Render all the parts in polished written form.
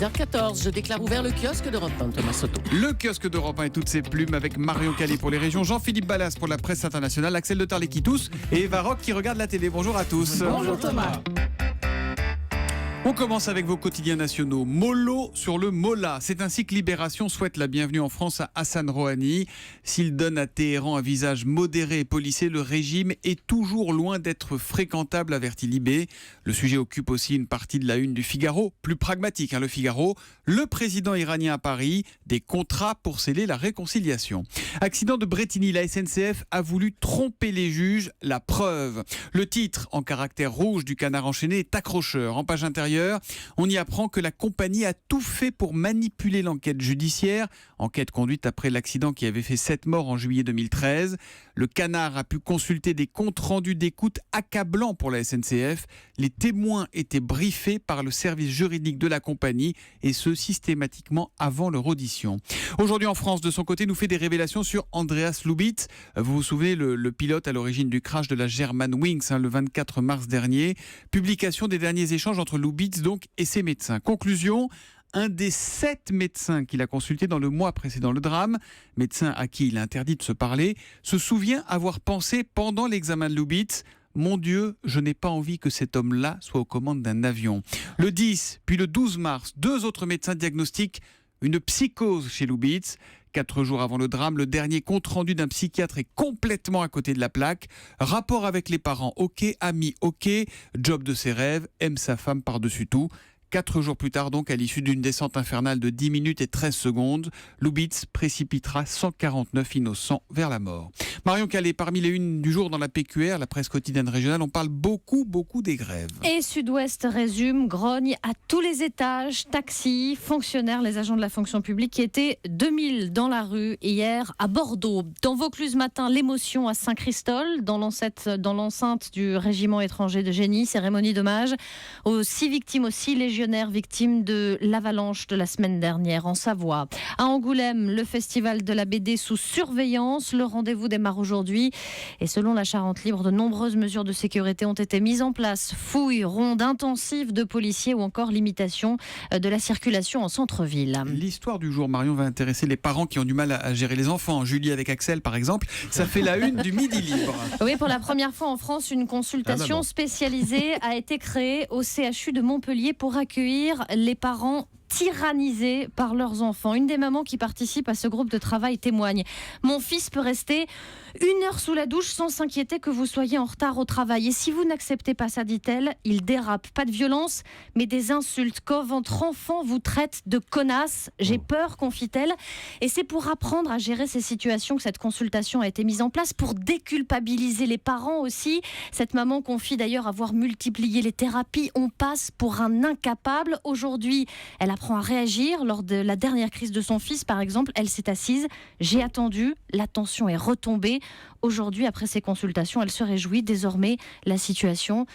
6h14, je déclare ouvert le kiosque d'Europe 1, Thomas Soto. Le kiosque d'Europe 1 et toutes ses plumes avec Marion Calais pour les régions, Jean-Philippe Ballas pour la presse internationale, Axel de Tarlet qui tousse et Eva Rock qui regarde la télé. Bonjour à tous. Bonjour Thomas. On commence avec vos quotidiens nationaux. Mollo sur le Mollah. C'est ainsi que Libération souhaite la bienvenue en France à Hassan Rouhani. S'il donne à Téhéran un visage modéré et policé, le régime est toujours loin d'être fréquentable, avertit Libé. Le sujet occupe aussi une partie de la une du Figaro. Plus pragmatique, le Figaro. Le président iranien à Paris, des contrats pour sceller la réconciliation. Accident de Brétigny, la SNCF a voulu tromper les juges. La preuve. Le titre, en caractère rouge du Canard enchaîné, est accrocheur. En page intérieure, on y apprend que la compagnie a tout fait pour manipuler l'enquête judiciaire. Enquête conduite après l'accident qui avait fait 7 morts en juillet 2013. Le Canard a pu consulter des comptes rendus d'écoute accablants pour la SNCF. Les témoins étaient briefés par le service juridique de la compagnie et ce systématiquement avant leur audition. Aujourd'hui en France, de son côté, nous fait des révélations sur Andreas Lubitz. Vous vous souvenez, le pilote à l'origine du crash de la Germanwings le 24 mars dernier. Publication des derniers échanges entre Lubitz donc et ses médecins. Conclusion, un des 7 médecins qu'il a consulté dans le mois précédent le drame, médecin à qui il a interdit de se parler, se souvient avoir pensé pendant l'examen de Lubitz: mon Dieu, je n'ai pas envie que cet homme-là soit aux commandes d'un avion. Le 10 puis le 12 mars, 2 autres médecins diagnostiquent une psychose chez Lubitz. 4 jours avant le drame, le dernier compte-rendu d'un psychiatre est complètement à côté de la plaque. Rapport avec les parents, ok. Amis, ok. Job de ses rêves, aime sa femme par-dessus tout. 4 jours plus tard, donc, à l'issue d'une descente infernale de 10 minutes et 13 secondes, Lubitz précipitera 149 innocents vers la mort. Marion Calais, parmi les unes du jour dans la PQR, la presse quotidienne régionale, on parle beaucoup des grèves. Et Sud-Ouest résume, grogne à tous les étages, taxis, fonctionnaires, les agents de la fonction publique qui étaient 2000 dans la rue hier à Bordeaux. Dans Vaucluse matin, l'émotion à Saint-Christol, dans l'enceinte du régiment étranger de génie, cérémonie d'hommage aux 6 victimes, aussi légionnaires victimes de l'avalanche de la semaine dernière en Savoie. À Angoulême, le festival de la BD sous surveillance. Le rendez-vous démarre aujourd'hui. Et selon la Charente Libre, de nombreuses mesures de sécurité ont été mises en place. Fouilles, rondes intensives de policiers ou encore limitation de la circulation en centre-ville. L'histoire du jour, Marion, va intéresser les parents qui ont du mal à gérer les enfants. Julie avec Axel, par exemple. Ça fait la une du Midi Libre. Oui, pour la première fois en France, une consultation spécialisée a été créée au CHU de Montpellier pour accueillir les parents tyrannisés par leurs enfants. Une des mamans qui participe à ce groupe de travail témoigne: mon fils peut rester 1 heure sous la douche sans s'inquiéter que vous soyez en retard au travail. Et si vous n'acceptez pas ça, dit-elle, il dérape. Pas de violence, mais des insultes. Quand votre enfant vous traite de connasse, j'ai peur, confie-t-elle. Et c'est pour apprendre à gérer ces situations que cette consultation a été mise en place, pour déculpabiliser les parents aussi. Cette maman confie d'ailleurs avoir multiplié les thérapies. On passe pour un incapable. Aujourd'hui, elle apprend à réagir. Lors de la dernière crise de son fils, par exemple, elle s'est assise. J'ai attendu, la tension est retombée. Aujourd'hui, après ces consultations, elle se réjouit. Désormais, la situation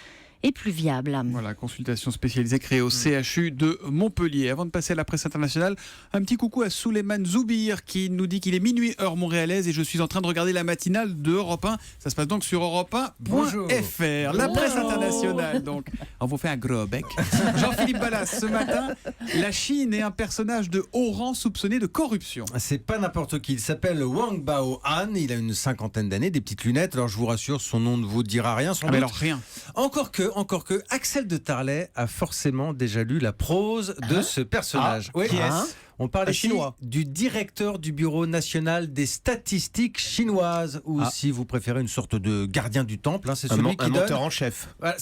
est plus viable. Voilà, consultation spécialisée créée au CHU de Montpellier. Avant de passer à la presse internationale, un petit coucou à Souleymane Zoubir qui nous dit qu'il est minuit heure montréalaise et je suis en train de regarder la matinale de Europe 1. Ça se passe donc sur europe1.fr. La presse internationale, donc. On vous fait un gros bec. Jean-Philippe Ballas, ce matin, la Chine est un personnage de haut rang soupçonné de corruption. C'est pas n'importe qui. Il s'appelle Wang Bao'an. Il a une 50aine d'années, des petites lunettes. Alors je vous rassure, son nom ne vous dira rien. Mais alors rien. Encore que Axel de Tarlet a forcément déjà lu la prose de ce personnage. Qui est-ce ? On parle ici du directeur du Bureau national des statistiques chinoises, ou si vous préférez une sorte de gardien du temple. C'est celui qui donne... menteur en chef. Voilà,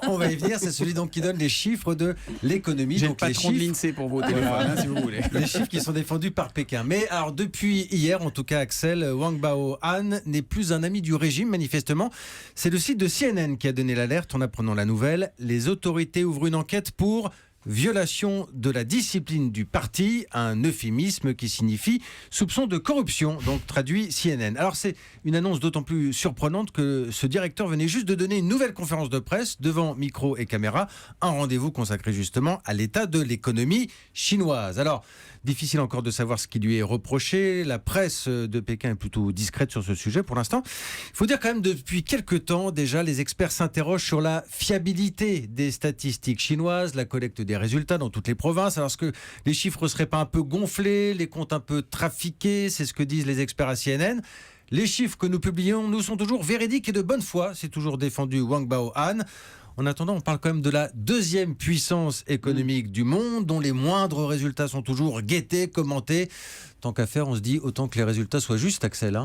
on va y venir. C'est celui donc qui donne les chiffres de l'économie. J'ai donc le les patron de chiffres, l'INSEE pour vos téléphones, si vous voulez. les chiffres qui sont défendus par Pékin. Mais alors depuis hier, en tout cas, Axel, Wang Bao'an n'est plus un ami du régime, manifestement. C'est le site de CNN qui a donné l'alerte en apprenant la nouvelle. Les autorités ouvrent une enquête pour violation de la discipline du parti, un euphémisme qui signifie soupçon de corruption, donc traduit CNN. Alors c'est une annonce d'autant plus surprenante que ce directeur venait juste de donner une nouvelle conférence de presse devant micro et caméra, un rendez-vous consacré justement à l'état de l'économie chinoise. Alors, difficile encore de savoir ce qui lui est reproché, la presse de Pékin est plutôt discrète sur ce sujet pour l'instant. Il faut dire quand même depuis quelques temps déjà, les experts s'interrogent sur la fiabilité des statistiques chinoises, la collecte des des résultats dans toutes les provinces. Alors, est-ce que les chiffres ne seraient pas un peu gonflés, les comptes un peu trafiqués? C'est ce que disent les experts à CNN. Les chiffres que nous publions, nous, sont toujours véridiques et de bonne foi. C'est toujours défendu Wang Bao-han. En attendant, on parle quand même de la deuxième puissance économique du monde, dont les moindres résultats sont toujours guettés, commentés. Tant qu'à faire, on se dit autant que les résultats soient justes, Axel.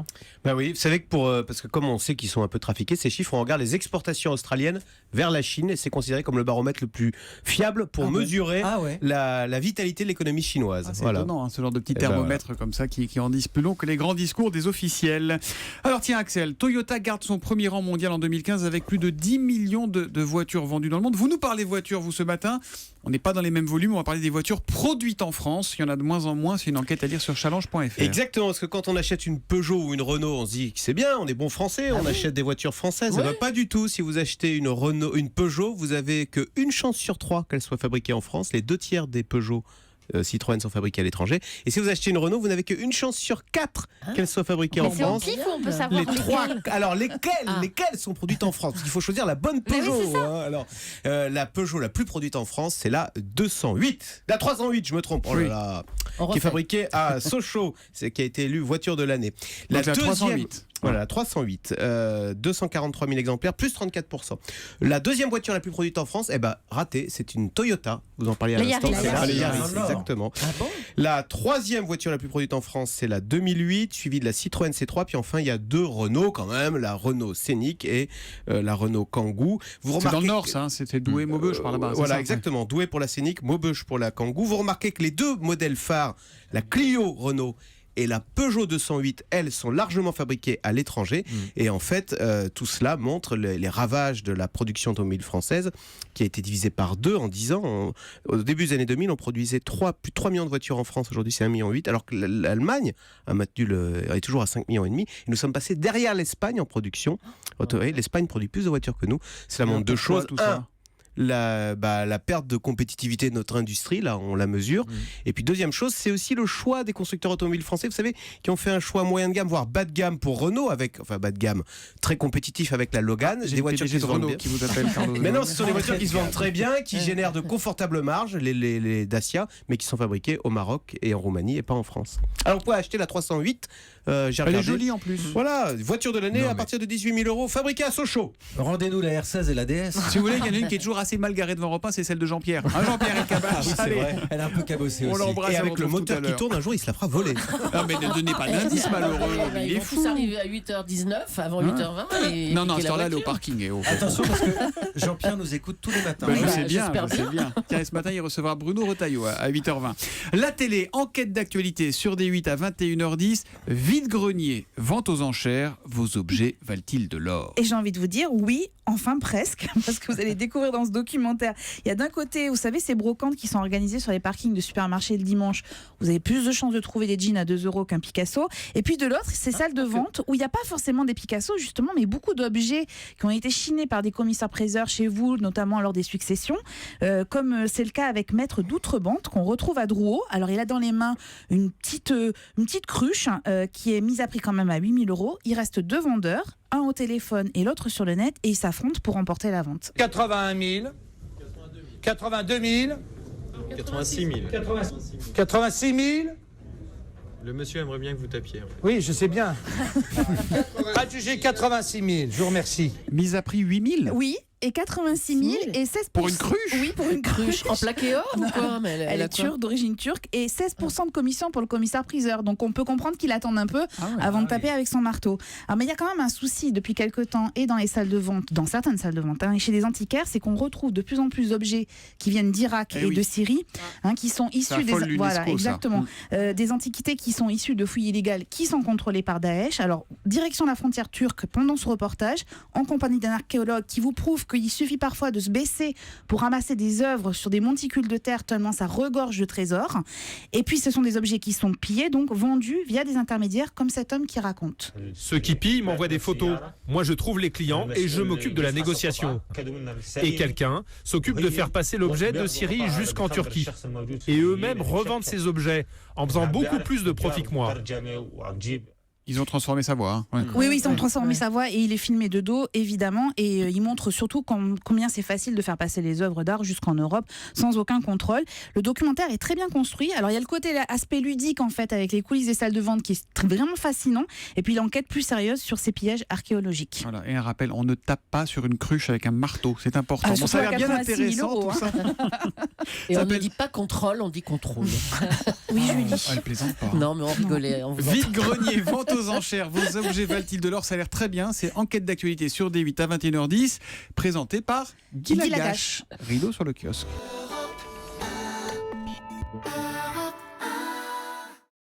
Bah oui, vous savez que parce que comme on sait qu'ils sont un peu trafiqués, ces chiffres, on regarde les exportations australiennes vers la Chine et c'est considéré comme le baromètre le plus fiable pour mesurer la vitalité de l'économie chinoise. C'est étonnant, ce genre de petit thermomètre comme ça qui en disent plus long que les grands discours des officiels. Alors tiens Axel, Toyota garde son premier rang mondial en 2015 avec plus de 10 millions de voitures vendues dans le monde. Vous nous parlez voitures, vous, ce matin. On n'est pas dans les mêmes volumes, on va parler des voitures produites en France. Il y en a de moins en moins, c'est une enquête à lire sur challenge.fr. Exactement, parce que quand on achète une Peugeot ou une Renault, on se dit que c'est bien, on est bon français, on achète des voitures françaises. Ça va pas du tout. Si vous achetez une Peugeot, vous avez qu'une chance sur 3 qu'elle soit fabriquée en France. Les 2/3 des Peugeot Citroën sont fabriqués à l'étranger. Et si vous achetez une Renault, vous n'avez qu'une chance sur 4 qu'elle soit fabriquée en France. C'est au pif ou on peut savoir Alors lesquelles sont produites en France? Parce qu'il faut choisir la bonne Peugeot. Alors la Peugeot la plus produite en France, c'est la 208. La 308, je me trompe. Oh là là. Qui est fabriquée à Sochaux, qui a été élue voiture de l'année. La 308. Voilà, 308, 243 000 exemplaires, plus 34%. La deuxième voiture la plus produite en France, raté, c'est une Toyota. Vous en parliez à l'instant. La Yaris, exactement. Ah bon? La troisième voiture la plus produite en France, c'est la 2008, suivie de la Citroën C3. Puis enfin, il y a 2 Renault quand même, la Renault Scénic et la Renault Kangoo. C'est dans le Nord, ça, c'était Douai, Maubeuge par là-bas. Voilà, exactement. Douai pour la Scénic, Maubeuge pour la Kangoo. Vous remarquez que les 2 modèles phares, la Clio Renault et la Peugeot 208, elles sont largement fabriquées à l'étranger. Et en fait, tout cela montre les ravages de la production automobile française qui a été divisée par 2 en 10 ans. Au début des années 2000, on produisait plus de 3 millions de voitures en France. Aujourd'hui, c'est 1,8 million. Alors que l'Allemagne est toujours à 5,5 millions. Et nous sommes passés derrière l'Espagne en production. L'Espagne produit plus de voitures que nous. Cela montre 2 choses. La perte de compétitivité de notre industrie, là on la mesure. Et puis deuxième chose, c'est aussi le choix des constructeurs automobiles français, vous savez, qui ont fait un choix moyen de gamme, voire bas de gamme pour Renault, bas de gamme très compétitif avec la Logan. Des voitures qui se vendent bien. Qui vous appelle Carlos. Mais non, ce sont des voitures qui se vendent très bien, qui génèrent de confortables marges, les Dacia, mais qui sont fabriquées au Maroc et en Roumanie et pas en France. Alors vous pouvez acheter la 308. Elle est jolie en plus. Voilà, voiture de l'année à partir de 18 000 €, fabriquée à Sochaux. Rendez-nous la R16 et la DS. Si vous voulez, il y en a une qui est toujours assez mal garée devant Europe 1, c'est celle de Jean-Pierre. Jean-Pierre est cabache. C'est vrai. Elle est un peu cabossée aussi. On l'embrasse. Et avec le moteur qui tourne, un jour, il se la fera voler. Non, mais ne donnez pas d'indice, malheureux. Il est fou. Ça arrive à 8h19, avant 8h20. Non, à ce temps-là, elle est au parking. Attention, parce que Jean-Pierre nous écoute tous les matins. Je sais bien. Tiens, ce matin, il recevra Bruno Retailleau à 8h20. La télé, enquête d'actualité sur D8 à 21h10. Vide-grenier, vente aux enchères. Vos objets valent-ils de l'or? Et j'ai envie de vous dire, oui, enfin presque, parce que vous allez découvrir dans ce documentaire. Il y a d'un côté, vous savez, ces brocantes qui sont organisées sur les parkings de supermarchés le dimanche. Vous avez plus de chances de trouver des jeans à 2 € qu'un Picasso. Et puis de l'autre, ces salles de vente où il n'y a pas forcément des Picasso, justement, mais beaucoup d'objets qui ont été chinés par des commissaires-priseurs chez vous, notamment lors des successions, comme c'est le cas avec Maître d'Outrebente, qu'on retrouve à Drouot. Alors, il a dans les mains une petite cruche qui est mise à prix quand même à 8 000 €. Il reste 2 vendeurs, un au téléphone et l'autre sur le net, et ils s'affrontent pour remporter la vente. 81 000, 82 000, 86 000. 86 000. Le monsieur aimerait bien que vous tapiez. Oui, je sais bien. Adjugé 86 000, je vous remercie. Mise à prix 8 000. Oui. Et 86 000 et 16%. Pour une cruche? Oui, pour une cruche. En plaqué or ou quoi? Mais elle est turque, d'origine turque, et 16% de commission pour le commissaire-priseur. Donc on peut comprendre qu'il attend un peu avant de taper avec son marteau. Alors, mais il y a quand même un souci depuis quelque temps, et dans les salles de vente, dans certaines salles de vente, et chez les antiquaires, c'est qu'on retrouve de plus en plus d'objets qui viennent d'Irak et de Syrie, qui sont issus des... Voilà, exactement. Des antiquités qui sont issues de fouilles illégales qui sont contrôlées par Daesh. Alors, direction la frontière turque pendant ce reportage, en compagnie d'un archéologue qui vous prouve qu'il suffit parfois de se baisser pour ramasser des œuvres sur des monticules de terre tellement ça regorge de trésors. Et puis ce sont des objets qui sont pillés, donc vendus via des intermédiaires comme cet homme qui raconte. Ceux qui pillent m'envoient des photos. Moi je trouve les clients et je m'occupe de la négociation. Et quelqu'un s'occupe de faire passer l'objet de Syrie jusqu'en Turquie. Et eux-mêmes revendent ces objets en faisant beaucoup plus de profit que moi. Ils ont transformé sa voix. Hein. Ouais. Oui, ils ont transformé sa voix et il est filmé de dos, évidemment. Et il montre surtout combien c'est facile de faire passer les œuvres d'art jusqu'en Europe sans aucun contrôle. Le documentaire est très bien construit. Alors, il y a le côté aspect ludique, en fait, avec les coulisses des salles de vente qui est vraiment fascinant. Et puis, l'enquête plus sérieuse sur ces pillages archéologiques. Voilà. Et un rappel, on ne tape pas sur une cruche avec un marteau. C'est important. Ah, bon, ça a l'air bien 86 000 intéressant, tout ça. Et on ne dit pas contrôle, on dit contrôle. Oui, Julie. Elle plaisante pas. Non, mais on rigolait. On vous Vide-grenier, vente aux enchères, vos objets valent-ils de l'or? Ça a l'air très bien. C'est enquête d'actualité sur D8 à 21h10, présenté par Guy Guy Lagache. Lagache. Rideau sur le kiosque.